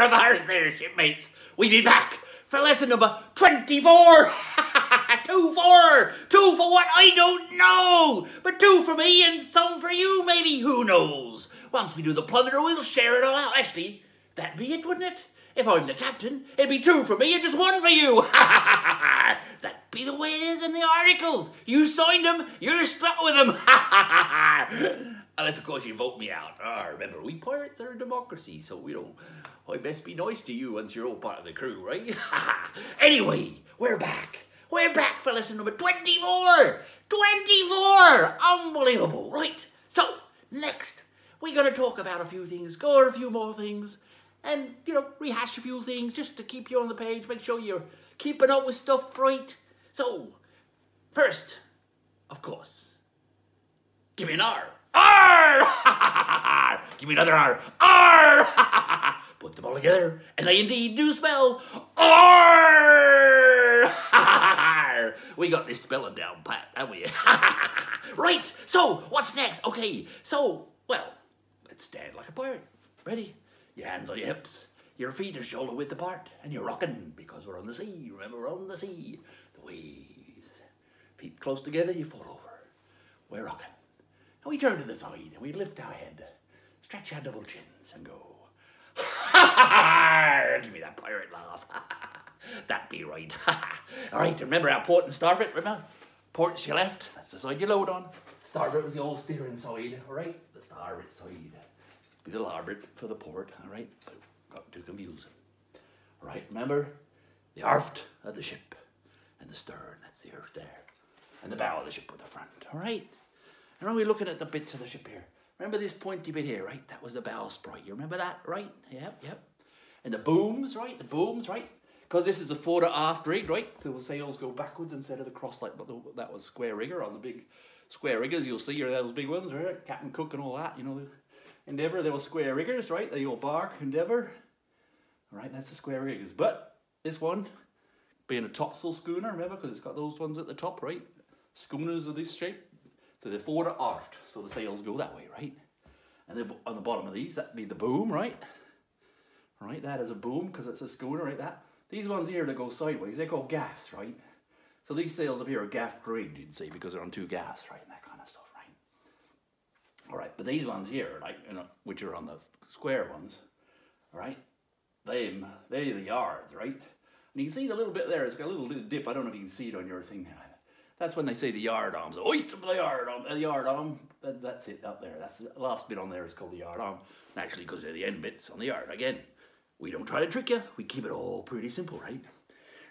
of ours there, shipmates. We'll be back for lesson number 24. 2 for 2 for what? I don't know. But 2 for me and some for you, maybe. Who knows? Once we do the plunder, we'll share it all out. Actually, that'd be it, wouldn't it? If I'm the captain, it'd be 2 for me and just 1 for you. That'd be the way it is in the articles. You signed them, you're stuck with them. Unless, of course, you vote me out. Remember, we pirates are a democracy, so we don't... I best be nice to you once you're all part of the crew, right? Anyway, we're back. We're back for lesson number 24. 24! Unbelievable. Right, so, next, we're going to talk about a few things, go over a few more things, and, you know, rehash a few things just to keep you on the page, make sure you're keeping up with stuff right. So, first, of course, give me an R. R! Give me another R. R! Put them all together, and they indeed do spell R! We got this spelling down pat, haven't we? Right, so, what's next? Okay, so, well, let's stand like a pirate. Ready? Your hands on your hips, your feet are shoulder width apart, and you're rocking because we're on the sea. Remember, we're on the sea. The waves. Feet close together, you fall over. We're rocking. And we turn to the side, and we lift our head, stretch our double chins, and go. Give me that pirate laugh. That'd be right. All right, remember our port and starboard, remember? Port's your left, that's the side you load on. Starboard was the old steering side, all right? The starboard side. Be the larboard for the port, all right? Got too confusing. All right, remember? The aft of the ship, and the stern, that's the aft there. And the bow of the ship with the front, all right? And are we looking at the bits of the ship here? Remember this pointy bit here, right? That was the bowsprit. You remember that, right? Yep, yep. And the booms, right? The booms, right? Because this is a fore to aft rig, right? So the sails go backwards instead of the cross like that was square rigger on the big square riggers. You'll see are those big ones, right? Captain Cook and all that, you know. Endeavour, they were square riggers, right? They're your bark, Endeavour. All right, that's the square riggers. But this one, being a topsail schooner, remember? Because it's got those ones at the top, right? Schooners of this shape. So they're fore to aft, so the sails go that way, right? And then on the bottom of these, that'd be the boom, right? Right, that is a boom, because it's a schooner, right? That. These ones here that go sideways, they're called gaffs, right? So these sails up here are gaff rigged, you'd say, because they're on 2 gaffs, right? And that kind of stuff, right? All right, but these ones here, like, you know, which are on the square ones, all right? They're the yards, right? And you can see the little bit there, it's got a little dip. I don't know if you can see it on your thing. That's when they say the yard arm. So hoist up the yard arm. That's it up there. That's the last bit on there is called the yard arm. Naturally, because they're the end bits on the yard. Again, we don't try to trick you. We keep it all pretty simple, right?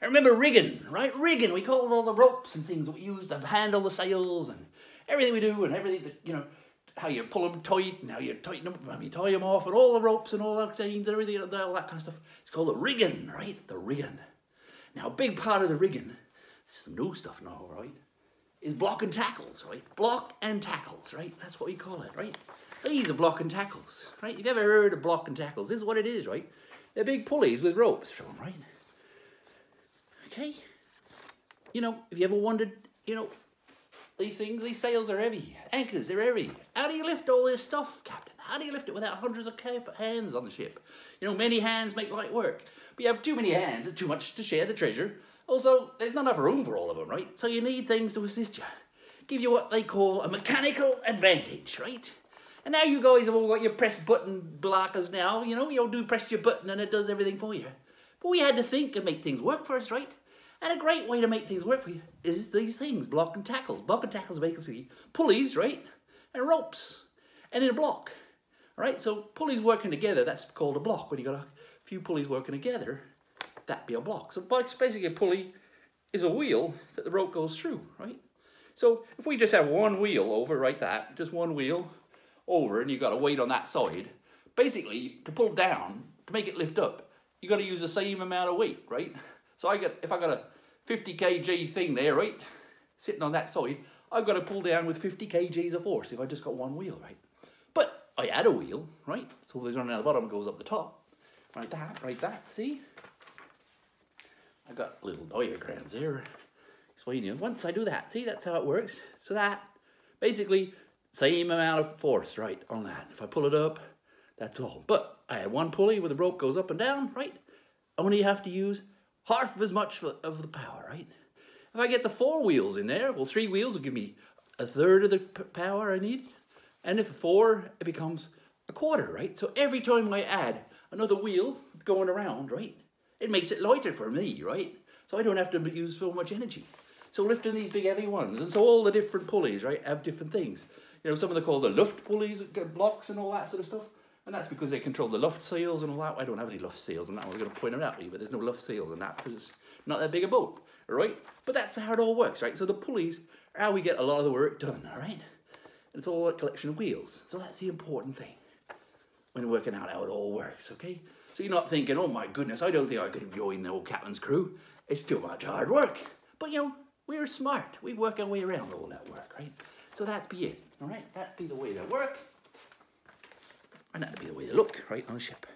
And remember rigging, right? Rigging. We call it all the ropes and things that we use to handle the sails and everything we do and everything that, you know, how you pull them tight and how you tighten them, how you tie them off and all the ropes and all that chains and everything, all that kind of stuff. It's called the rigging, right? The rigging. Now, a big part of the rigging, this is some new stuff now, right? Is block and tackles, right? Block and tackles, right? That's what we call it, right? These are block and tackles, right? You've ever heard of block and tackles? This is what it is, right? They're big pulleys with ropes from them, right? Okay? You know, if you ever wondered, you know, these things, these sails are heavy. Anchors, they're heavy. How do you lift all this stuff, Captain? How do you lift it without hundreds of hands on the ship? You know, many hands make light work. But you have too many hands, it's too much to share the treasure. Also, there's not enough room for all of them, right? So you need things to assist you. Give you what they call a mechanical advantage, right? And now you guys have all got your press button blockers now, you know, you'll press your button and it does everything for you. But we had to think and make things work for us, right? And a great way to make things work for you is these things, block and tackles. Block and tackles are basically pulleys, right? And ropes. And in a block, right? So pulleys working together, that's called a block. When you've got a few pulleys working together, that'd be a block. So basically a pulley is a wheel that the rope goes through, right? So if we just have one wheel over, right, that, just one wheel over, and you've got a weight on that side, basically, to pull down, to make it lift up, you've got to use the same amount of weight, right? So if I got a 50 kg thing there, right, sitting on that side, I've got to pull down with 50 kgs of force if I just got one wheel, right? But I add a wheel, right? So there's one down the bottom, goes up the top, right that, see? I've got little diagrams there explaining you. Once I do that, see, that's how it works. So that, basically, same amount of force, right, on that. If I pull it up, That's all. But I had one pulley where the rope goes up and down, right? Only have to use half as much of the power, right? If I get the 4 wheels in there, well, 3 wheels will give me a third of the power I need. And if 4, it becomes a quarter, right? So every time I add another wheel going around, right, it makes it lighter for me, right? So I don't have to use so much energy. So lifting these big heavy ones, and so all the different pulleys, right, have different things. You know, some of them are called the luft pulleys, blocks and all that sort of stuff. And that's because they control the luft seals and all that. I don't have any luft seals on that. I was going to point it out to you, but there's no luft seals on that because it's not that big a boat, all right? But that's how it all works, right? So the pulleys are how we get a lot of the work done, all right? And it's all a collection of wheels. So that's the important thing when working out how it all works, okay? So you're not thinking, oh my goodness, I don't think I could join the old captain's crew. It's too much hard work. But you know, we're smart. We work our way around all that work, right? So that's be it, all right? That'd be the way they work. And that'd be the way they look, right, on a ship.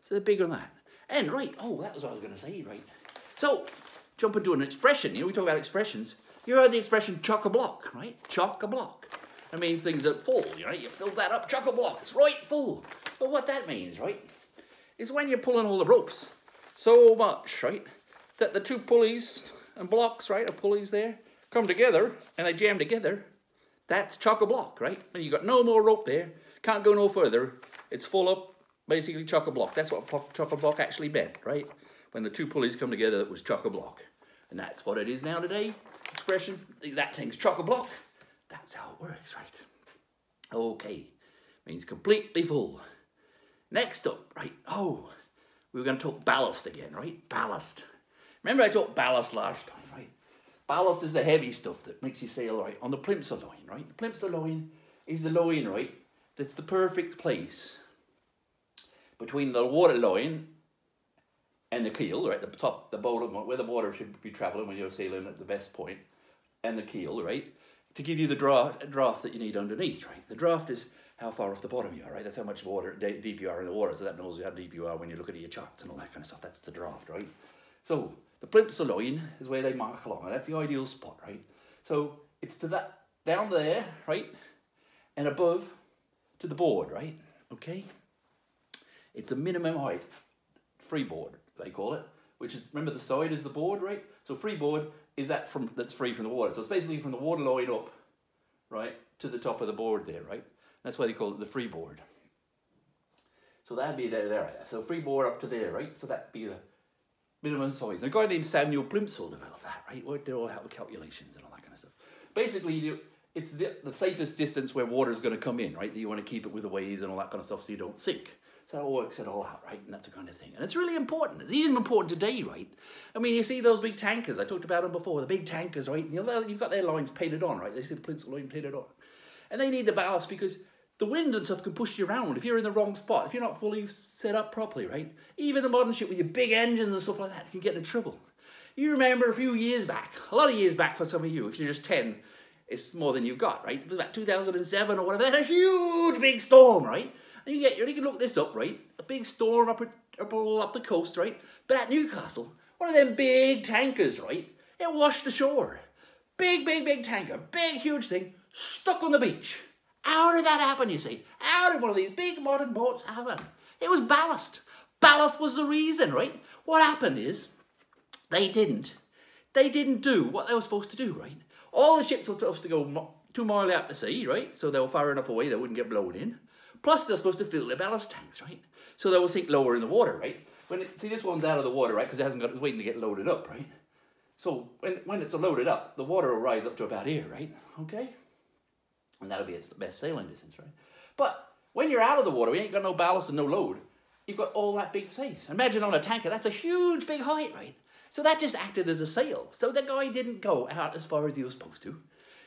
So they're bigger than that. And, right, oh, that was what I was going to say, right? So, jump into an expression. You know, we talk about expressions. You heard the expression chock-a-block, right? Chock-a-block. That means things are full, you know? You fill that up, chock-a-block. It's right full. So what that means, right, is when you're pulling all the ropes so much, right, that the 2 pulleys and blocks, right, or pulleys there, come together and they jam together, that's chock-a-block, right? And you've got no more rope there, can't go no further. It's full up, basically chock-a-block. That's what chock-a-block actually meant, right? When the 2 pulleys come together, it was chock-a-block. And that's what it is now today. Expression, that thing's chock-a-block. That's how it works, right? Okay, means completely full. Next up, right, oh, we were going to talk ballast again, right? Ballast. Remember I talked ballast last time, right? Ballast is the heavy stuff that makes you sail, right, on the plimsoll line, right? The plimsoll line is the line, right, that's the perfect place between the water line and the keel, right, the top, the bottom, where the water should be travelling when you're sailing at the best point, and the keel, right, to give you the draft that you need underneath, right? The draft is how far off the bottom you are, right? That's how much water, deep you are in the water, so that knows how deep you are when you look at your charts and all that kind of stuff. That's the draft, right? So the plimsoll line is where they mark along, and that's the ideal spot, right? So it's to that, down there, right, and above to the board, right? Okay? It's the minimum height, freeboard, they call it, which is, remember the side is the board, right? So freeboard is that that's free from the water. So it's basically from the water line up, right, to the top of the board there, right? That's why they call it the freeboard. So that'd be there, right? So freeboard up to there, right? So that'd be the minimum size. And a guy named Samuel Plimsoll developed that, right? Worked out all the calculations and all that kind of stuff. Basically, it's the safest distance where water is going to come in, right? That you want to keep it with the waves and all that kind of stuff so you don't sink. So it works it all out, right? And that's the kind of thing. And it's really important. It's even important today, right? I mean, you see those big tankers. I talked about them before. The big tankers, right? You know, you've got their lines painted on, right? They see the Plimsoll line painted on. And they need the ballast because the wind and stuff can push you around if you're in the wrong spot, if you're not fully set up properly, right? Even the modern ship with your big engines and stuff like that can get in trouble. You remember a few years back, a lot of years back for some of you, if you're just 10, it's more than you've got, right? It was about 2007 or whatever. They had a huge big storm, right? And you can look this up, right? A big storm up the coast, right? But at Newcastle, one of them big tankers, right? It washed ashore. Big tanker, big, huge thing, stuck on the beach. How did that happen, you see? How did one of these big modern boats happen? It was ballast. Ballast was the reason, right? What happened is they didn't do what they were supposed to do, right? All the ships were supposed to go 2 miles out to sea, right? So they were far enough away they wouldn't get blown in. Plus they're supposed to fill their ballast tanks, right? So they will sink lower in the water, right? See, this one's out of the water, right? Because it hasn't got, it's waiting to get loaded up, right? So when it's loaded up, the water will rise up to about here, right? Okay? And that'll be its best sailing distance, right? But when you're out of the water, you ain't got no ballast and no load. You've got all that big space. Imagine on a tanker, that's a huge big height, right? So that just acted as a sail. So the guy didn't go out as far as he was supposed to.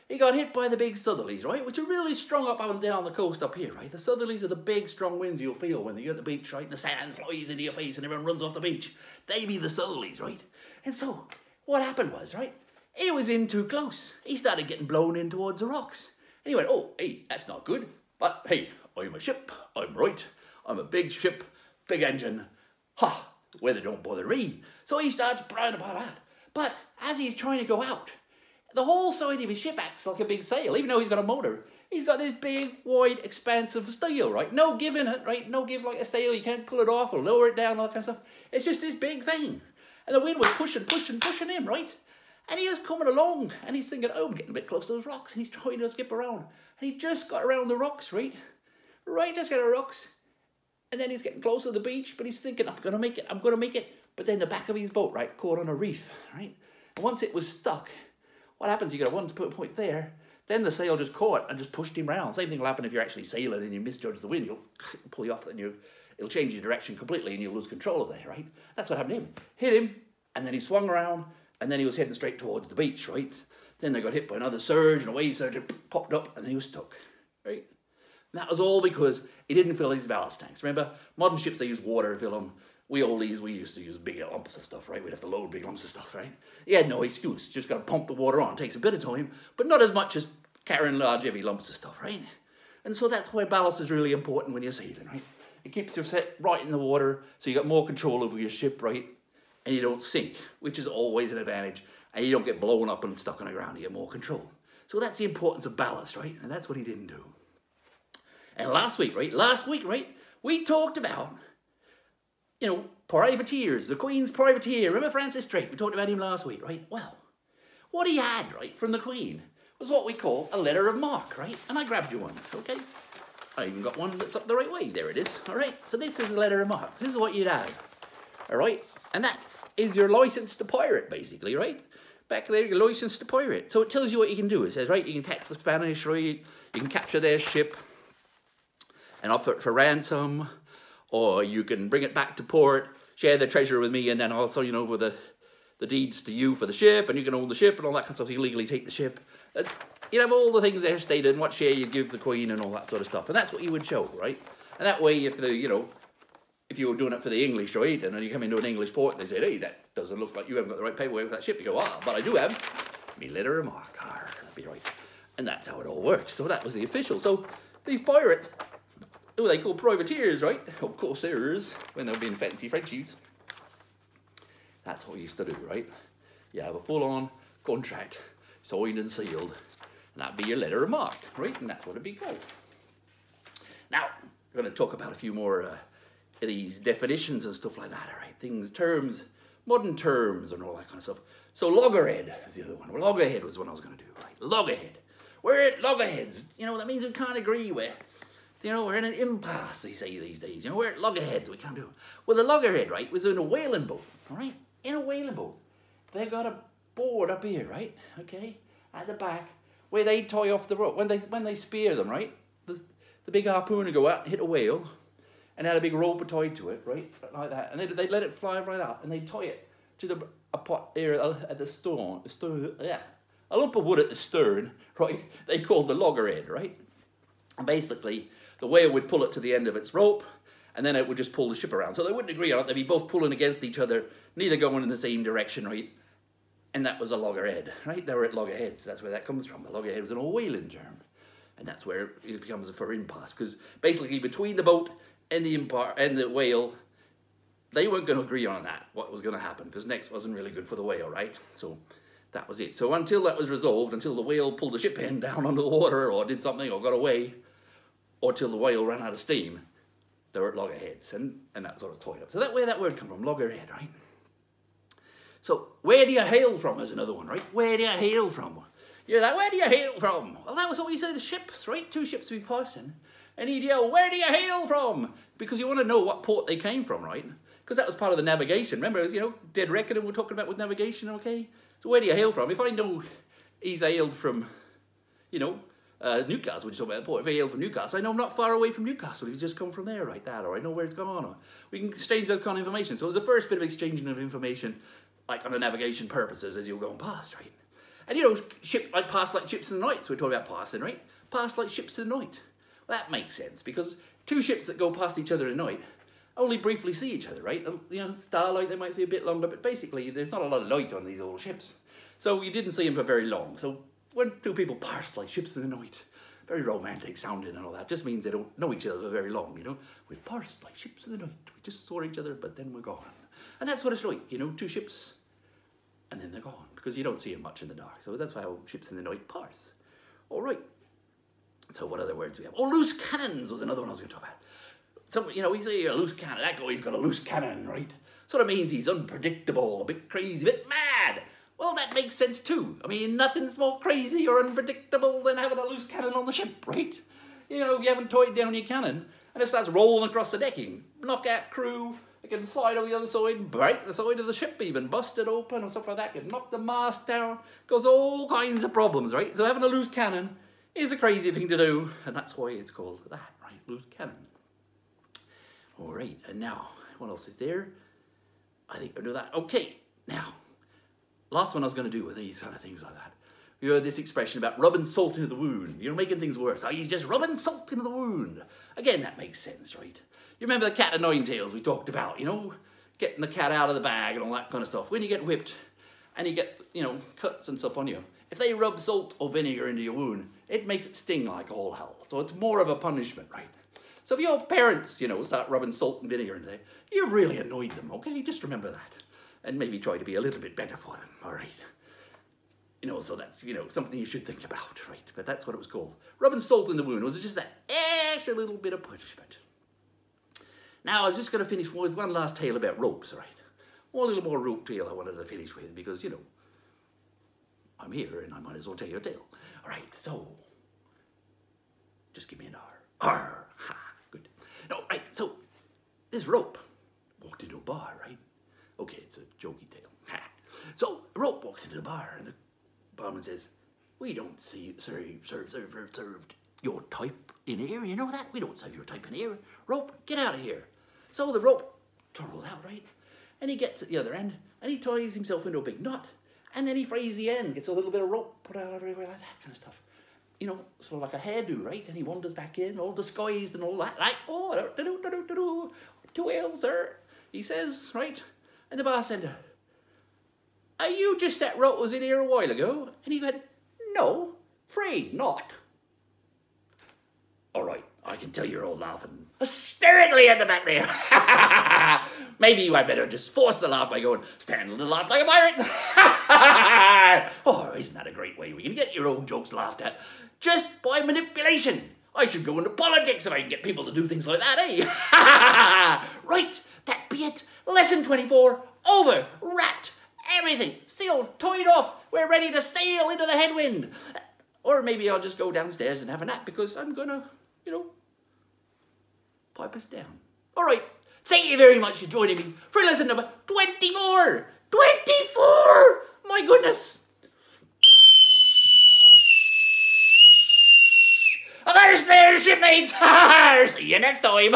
He got hit by the big southerlies, right? Which are really strong up and down the coast up here, right? The southerlies are the big, strong winds you'll feel when you're at the beach, right? The sand flies into your face and everyone runs off the beach. They be the southerlies, right? And so what happened was, right? He was in too close. He started getting blown in towards the rocks. And he went, oh, hey, that's not good. But hey, I'm a ship. I'm right. I'm a big ship, big engine. Ha, weather don't bother me. So he starts crying about that. But as he's trying to go out, the whole side of his ship acts like a big sail. Even though he's got a motor, He's got this big, wide, expansive steel, right? No give in it, right? No give like a sail. You can't pull it off or lower it down, all that kind of stuff. It's just this big thing. And the wind was pushing him, right? And he was coming along, and he's thinking, oh, I'm getting a bit close to those rocks. And he's trying to skip around. And he just got around the rocks, right? Just got around the rocks. And then he's getting close to the beach, but he's thinking, I'm going to make it. But then the back of his boat, right, caught on a reef, right? And once it was stuck, what happens? You got one point there, then the sail just caught and just pushed him round. Same thing will happen if you're actually sailing and you misjudge the wind. You'll pull you off and it'll change your direction completely and you'll lose control of it, right? That's what happened to him. Hit him, and then he swung around, and then he was heading straight towards the beach, right? Then they got hit by another surge, and a wave surge popped up, and then he was stuck, right? And that was all because he didn't fill his ballast tanks. Remember, modern ships, they use water to fill them. We used to use big lumps of stuff, right? We'd have to load big lumps of stuff, right? He had no excuse. Just got to pump the water on. It takes a bit of time, but not as much as carrying large, heavy lumps of stuff, right? And so that's why ballast is really important when you're sailing, right? It keeps you set right in the water, so you got more control over your ship, right? And you don't sink, which is always an advantage. And you don't get blown up and stuck on the ground. You get more control. So that's the importance of ballast, right? And that's what he didn't do. And last week, right? We talked about, you know, privateers, the Queen's privateer. Remember Francis Drake? We talked about him last week, right? Well, what he had, right, from the Queen was what we call a letter of marque, right? And I grabbed you one, okay? I even got one that's up the right way. There it is, all right? So this is a letter of marque. This is what you'd have, all right? And that is your license to pirate, basically, right? Back there, your license to pirate. So it tells you what you can do. It says, right, you can catch the Spanish, right? You can capture their ship and offer it for ransom, or you can bring it back to port, share the treasure with me, and then also, you know, with the deeds to you for the ship, and you can own the ship and all that kind of stuff. You legally take the ship. You'd have all the things there stated and what share you give the Queen and all that sort of stuff. And that's what you would show, right? And that way, if if you were doing it for the English, right, and then you come into an English port and they say, hey, that doesn't look like you haven't got the right paperwork for that ship. You go, but I do have me letter of marque. That'd be right. And that's how it all worked. So that was the official. So these pirates, who they call privateers, right? Or corsairs, when they were being fancy Frenchies. That's what we used to do, right? You have a full-on contract, signed and sealed, and that'd be your letter of marque, right? And that's what it'd be called. Now, we're going to talk about a few more of these definitions and stuff like that, all right? Things, terms, modern terms and all that kind of stuff. So loggerhead is the other one. Well, loggerhead was what I was going to do, right? Loggerhead. We're at loggerheads. You know, that means we can't agree with. You know, we're in an impasse, they say these days. You know, we're at loggerheads, we can't do. Well, the loggerhead, right, was in a whaling boat, all right? In a whaling boat. They got a board up here, right, okay, at the back, where they tie off the rope. When they spear them, right, the big harpoon would go out and hit a whale, and had a big rope tied to it, right, like that. And they'd let it fly right out, and they'd tie it to a pot here at the stern, yeah, a lump of wood at the stern, right, they called the loggerhead, right? And basically, the whale would pull it to the end of its rope, and then it would just pull the ship around. So they wouldn't agree on it. They'd be both pulling against each other, neither going in the same direction, right? And that was a loggerhead, right? They were at loggerheads. That's where that comes from. The loggerhead was an old whaling term. And that's where it becomes for impasse. Because basically, between the boat and the whale, they weren't going to agree on that, what was going to happen, because next wasn't really good for the whale, right? So that was it. So until that was resolved, until the whale pulled the ship end down under the water, or did something, or got away, or till the whale ran out of steam, they were at loggerheads, and that's what was tied up. So that's where that word come from, loggerhead, right? So where do you hail from is another one, right? Where do you hail from? You're like, where do you hail from? Well, that was what we say, the ships, right? Two ships would be passing, and he'd yell, where do you hail from? Because you want to know what port they came from, right? Because that was part of the navigation. Remember, it was, you know, dead reckoning we're talking about with navigation, okay? So where do you hail from? If I know he's hailed from, you know, Newcastle, which is about the port. If he hailed from Newcastle, I know I'm not far away from Newcastle. He's just come from there, right? That, or I know where it's gone on. Or we can exchange that kind of information. So it was the first bit of exchanging of information, like on a navigation purposes, as you're going past, right? And you know, pass like ships in the night. So we're talking about passing, right? Pass like ships in the night. Well, that makes sense because two ships that go past each other at night only briefly see each other, right? And, you know, starlight, they might see a bit longer, but basically there's not a lot of light on these old ships. So you didn't see them for very long. So when two people pass like ships in the night, very romantic sounding and all that, just means they don't know each other for very long, you know? We've parsed like ships in the night. We just saw each other, but then we're gone. And that's what it's like, you know, two ships, and then they're gone, because you don't see them much in the dark. So that's how ships in the night parse. All right. So what other words we have? Oh, loose cannons was another one I was going to talk about. So, you know, we say a loose cannon. That guy's got a loose cannon, right? So that means he's unpredictable, a bit crazy, a bit mad. Well, that makes sense too. I mean, nothing's more crazy or unpredictable than having a loose cannon on the ship, right? You know, you haven't tied down your cannon and it starts rolling across the decking. Knock out crew, it can slide over the other side, break the side of the ship even, bust it open and stuff like that, can knock the mast down, cause all kinds of problems, right? So having a loose cannon is a crazy thing to do, and that's why it's called that, right? Loose cannon. All right, and now, what else is there? I think I'll do that. Okay, now, last one I was going to do with these kind of things like that. You heard this expression about rubbing salt into the wound. You know, making things worse. Oh, he's just rubbing salt into the wound. Again, that makes sense, right? You remember the cat o' nine tails we talked about, you know? Getting the cat out of the bag and all that kind of stuff. When you get whipped and you get, you know, cuts and stuff on you, if they rub salt or vinegar into your wound, it makes it sting like all hell. So it's more of a punishment, right? So if your parents, you know, start rubbing salt and vinegar in there, you've really annoyed them, okay? Just remember that. And maybe try to be a little bit better for them, all right? You know, so that's, you know, something you should think about, right? But that's what it was called. Rubbing salt in the wound was just that extra little bit of punishment. Now, I was just going to finish with one last tale about ropes, all right? One little more rope tale I wanted to finish with because, you know, I'm here and I might as well tell you a tale. All right, so, just give me an R. R, ha, good. No, right, so, this rope walked into a bar, right? Okay, it's a jokey tale. Ha. So, the rope walks into the bar and the barman says, we don't serve your type in here, you know that? We don't serve your type in here. Rope, get out of here. So the rope tumbles out, right? And he gets at the other end and he ties himself into a big knot. And then he frays the end, gets a little bit of rope put out everywhere, like that kind of stuff. You know, sort of like a hairdo, right? And he wanders back in, all disguised and all that. Like, oh, too well, sir, he says, right? And the bartender, are you just that rope was in here a while ago? And he went, no, afraid not. All right, I can tell you're all laughing hysterically at the back there. Maybe I better just force the laugh by going, stand and laugh like a pirate. Oh, isn't that a great way we can get your own jokes laughed at? Just by manipulation. I should go into politics if I can get people to do things like that, eh? Right, that be it. Lesson 24, over, wrapped, everything, sealed, tied off. We're ready to sail into the headwind. Or maybe I'll just go downstairs and have a nap because I'm gonna, you know, pipe us down. All right, thank you very much for joining me for lesson number 24. 24! My goodness. There's shipmates. See you next time.